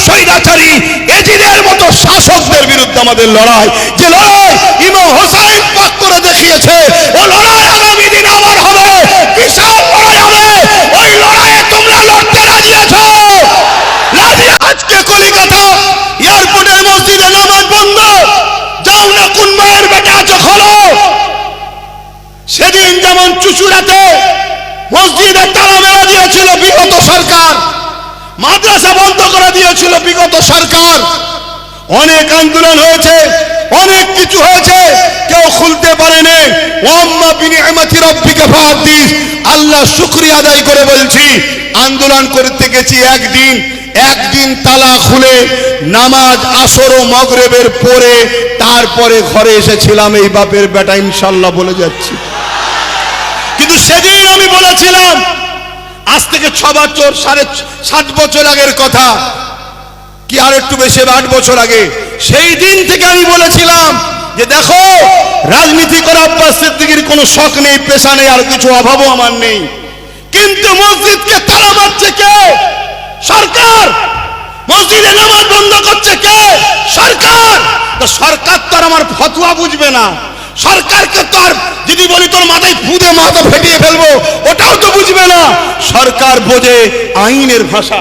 স্বৈরাচারী এজিদের মতো শাসকদের বিরুদ্ধে আমাদের লড়াই। যে লড়াই ইমাম হোসেন পাক করে দেখিয়েছে, ও লড়াই আগামী দিন আবার হবে, বিশাল লড়াই হবে। ওই লড়াইয়ে তোমরা লড়তে রাজি আছো? রাজি? আজকে কলিকাতা এয়ারপোর্টের মসজিদে নামাজ বন্ধ, যাও না কোন মায়ের বেটা আছো খোলো। সেদিন যেমন চুচুড়াতে মসজিদে তালা মেরে দিয়েছিল বিগত সরকার, মাদ্রাসা বন্ধ করে দিয়েছিল বিগত সরকার, অনেক আন্দোলন হয়েছে, অনেক কিছু হয়েছে, কেউ খুলতে পারেনি। ওয়াম্মা বিনিআমাতি রাব্বিকা ফাহাদ্দিস, আল্লাহ শুকরিয়া আদায় করে বলছি, আন্দোলন করতে গেছি একদিন তালা খুলে নামাজ আসর ও মাগরিবের পরে তারপরে ঘরে এসেছিলাম। এই বাপের বেটা ইনশাআল্লাহ বলে যাচ্ছি। কিন্তু সেদিন আমি বলেছিলাম, আজ থেকে 6 বছর 7.5 বছর আগের কথা, কি আর একটু বেশি 8 বছর আগে, সেই দিন থেকে আমি বলেছিলাম যে দেখো, রাজনীতি করা আব্বাস সিদ্দিকীর কোনো শখ নেই, পেশা নেই, আর কিছু অভাবও আমার নেই, কিন্তু মসজিদকে তালা মারছে কে? সরকার। মসজিদে নামাজ বন্ধ করছে কে? সরকার। তো সরকার তো আর আমার ফতোয়া বুঝবে না, সরকারকে তো আর যদি বলি তোর মাথায় ফুদে মাথা ফেটিয়ে ফেলবো ওটাও তো বুঝবে না। সরকার বোঝে আইনের ভাষা,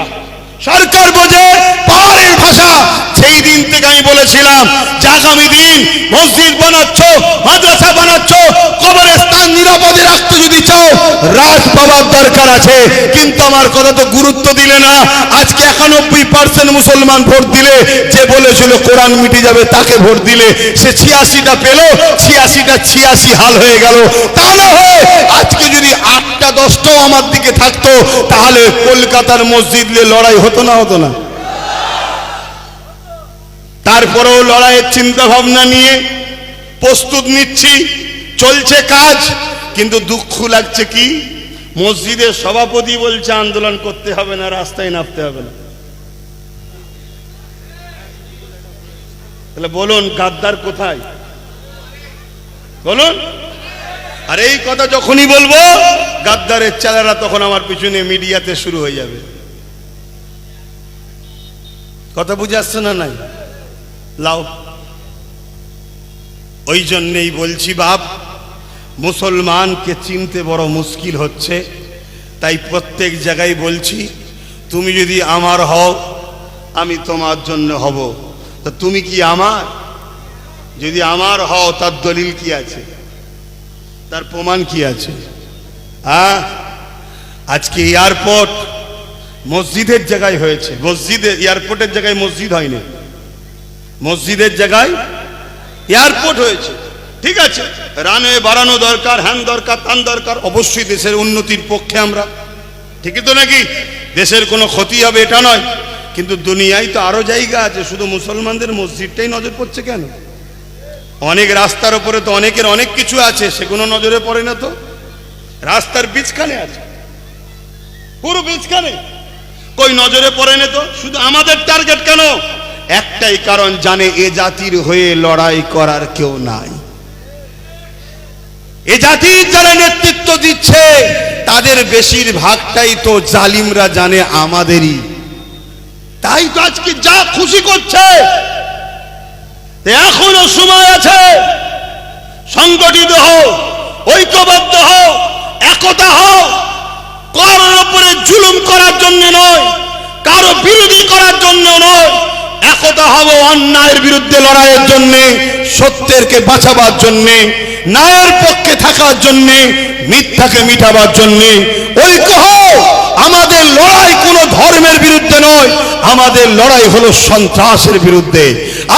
সরকার বোঝে পাওয়ারের ভাষা। সেই দিন থেকে আমি বলেছিলাম যে আগামী দিন মসজিদ বানাচ্ছ, মাদ্রাসা বানাচ্ছ, কবরস্থান নিরাপদে রাখতে যদি চাও রাত পাওয়ার দরকার আছে। কিন্তু আমার কথা তো গুরুত্ব দিলে না। আজকে 91% মুসলমান ভোট দিলে, যে বলেছিল কোরআন মিটে যাবে তাকে ভোট দিলে, সে 86টা পেল, 86টা 86 হাল হয়ে গেল। তাহলে হয় আজকে যদি 8টা 10টাও আমার দিকে থাকতো, তাহলে কলকাতার মসজিদ নিয়ে লড়াই হতো না? হতো না? তারপরেও লড়াইয়ের চিন্তা ভাবনা নিয়ে প্রস্তুত নিচ্ছি, চলছে কাজ। কিন্তু দুঃখ লাগছে কি, মসজিদের সভাপতি বলছে আন্দোলন করতে হবে না, রাস্তায় নামতে হবে না। তাহলে বলুন গাদ্দার কোথায়? বলুন। আর এই কথা যখনই বলবো গাদ্দারের চেলারা তখন আমার পিছনে মিডিয়াতে শুরু হয়ে যাবে। কথা বুঝে আসছে না? নাই লাও। ওই জন্যই বলছি বাপ, মুসলমানকে চিনতে বড় মুশকিল হচ্ছে। তাই প্রত্যেক জায়গায় বলছি, তুমি যদি আমার হও আমি তোমার জন্য হব। তা তুমি কি আমার? যদি আমার হও তার দলিল কি আছে? তার প্রমাণ কি আছে? হ্যাঁ, আজকে এয়ারপোর্ট মসজিদের জায়গায় হয়েছে, মসজিদের এয়ারপোর্টের জায়গায় মসজিদ হয়নি, মসজিদের জায়গায় এয়ারপোর্ট হয়েছে। ঠিক আছে, রানওয়ে বাড়ানো দরকার, হ্যান দরকার, তান দরকার, অবশ্যই দেশের উন্নতির পক্ষে আমরা। ঠিকই তো নাকি? দেশের কোনো ক্ষতি হবে এটা নয়। কিন্তু দুনিয়ায় তো আরো জায়গা আছে, শুধু মুসলমানদের মসজিদটাই নজর পড়ছে কেন? অনেক রাস্তার উপরে তো অনেকের অনেক কিছু আছে, সেগুলো নজরে পড়ে না তো। রাস্তার বীজখানে আছে, পুরো বীজখানে কই নজরে পড়ে না তো। শুধু আমাদের টার্গেট কেন? একটাই কারণ, জানে এ জাতির হয়ে লড়াই করার কেউ নাই। এ জাতির যারা নেতৃত্ব দিচ্ছে তাদের বেশিরভাগটাই তো জালিমরা জানে আমাদেরই। তাই তো আজকে যা খুশি করছে। এখনো সময় আছে, সংগঠিত হও, ঐক্যবদ্ধ হও, একতা হও। কারোর উপরে জুলুম করার জন্য নয়, কারো বিরোধী করার জন্য নয়। একতা হব অন্যায়ের বিরুদ্ধে লড়াইয়ের জন্য, সত্যেরকে বাঁচাবার জন্য, ন্যায়ের পক্ষে থাকার জন্য, মিথ্যাকে মিটাবার জন্য। ঐক্য হও। আমাদের লড়াই কোনো ধর্মের বিরুদ্ধে নয়, আমাদের লড়াই হলো সন্ত্রাসের বিরুদ্ধে।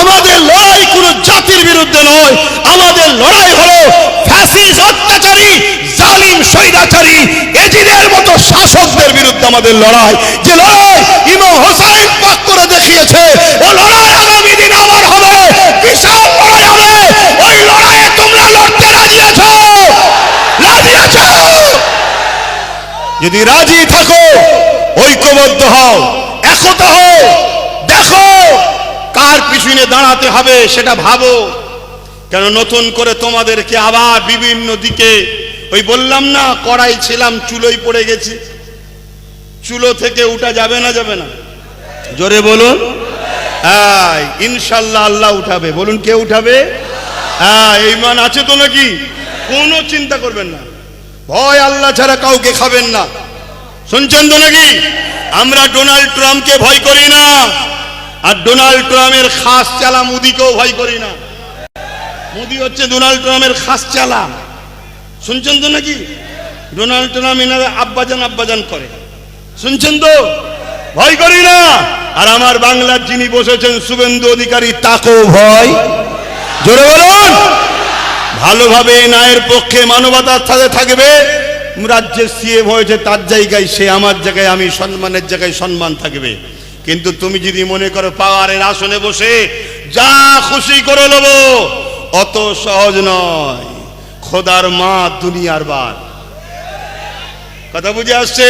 আমাদের লড়াই কোনো জাতির বিরুদ্ধে নয়, আমাদের লড়াই হলো ফ্যাসিস্ট, অত্যাচারী, জালিম, স্বৈরাচারী এজিদের মতো শাসকদের বিরুদ্ধে আমাদের লড়াই। যে লড়াই ইমাম হোসেন পাক করে দেখিয়েছে, ও লড়াই আগামী দিন আবার হবে, বিশাল লড়াই হবে। ওই লড়াইয়ে তোমরা লড়তে রাজি আছো? রাজি আছো? যদি রাজি থাকো ঐক্যবদ্ধ হও, একতা হও। দেখো কার পিছনে দাঁড়াতে হবে সেটা ভাবো। কেন নতুন করে তোমাদেরকে আবার বিভিন্ন দিকে, ওই বললাম না কড়াই ছিলাম চুলোই পড়ে গেছি, চুলো থেকে উঠা যাবে না? যাবে না? জোরে বলুন। হ্যাঁ ইনশাল্লাহ আল্লাহ উঠাবে। বলুন কে উঠাবে? হ্যাঁ ঈমান আছে তো নাকি? কোনো চিন্তা করবেন না, ভয় আল্লাহ ছাড়া কাউকে খাবেন না। শুনছেন তো নাকি? আমরা ডোনাল্ড ট্রাম্পকে ভয় করি না, আর ডোনাল্ড ট্রাম্পের খাস চালা মোদিকেও ভয় করি না। মোদি হচ্ছে ডোনাল্ড ট্রাম্পের খাস চালা। শুনছেন তো নাকি? ডোনাল্ড ট্রাম্প এনারা আব্বাজান আব্বাজান করে। শুনছেন তো? ভয় করি না। আর আমার বাংলার যিনি বসেছেন শুভেন্দু অধিকারী, তাকেও ভয়। জোরে বলুন। ভালোভাবে ন্যায়ের পক্ষে মানবতার সাথে থাকবে। রাজ্যের সিএম হয়েছে, তার জায়গায় সে, আমার জায়গায় আমি, সম্মানের জায়গায় সম্মান থাকবে। কিন্তু তুমি যদি মনে করো পাওয়ারের আসনে বসে যা খুশি করে নেব, অত সহজ নয়। খোদার মা দুনিয়ার বার। কথা বুঝে আসছে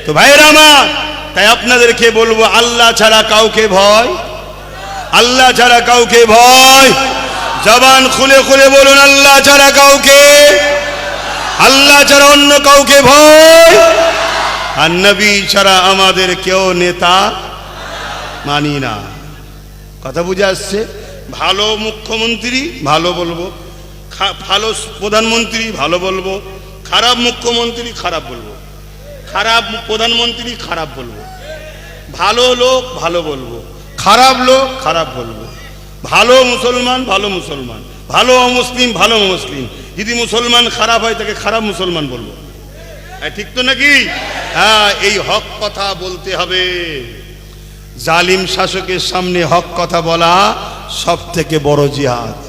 তো ভাইরা আমার? তাই আপনাদেরকে বলবো, আল্লাহ ছাড়া কাউকে ভয়, আল্লাহ ছাড়া কাউকে ভয়। জবান খুলে খুলে বলুন, আল্লাহ ছাড়া কাউকে, আল্লাহ ছাড়া অন্য কাউকে ভয়। আর নবী ছাড়া আমাদের কেউ নেতা মানি না। কথা বুঝে আসছে? ভালো মুখ্যমন্ত্রী ভালো বলবো, ভালো প্রধানমন্ত্রী ভালো বলবো, খারাপ মুখ্যমন্ত্রী খারাপ বলবো, খারাপ প্রধানমন্ত্রী খারাপ বলবো, ভালো লোক ভালো বলবো, খারাপ লোক খারাপ বলবো, ভালো মুসলমান ভালো মুসলমান, ভালো অমুসলিম ভালো মুসলিম। যদি মুসলমান খারাপ হয় তাকে খারাপ মুসলমান বলবো। ঠিক তো নাকি? হ্যাঁ, এই হক কথা বলতে হবে। জালিম শাসকের সামনে হক কথা বলা সব থেকে বড় জিহাদ।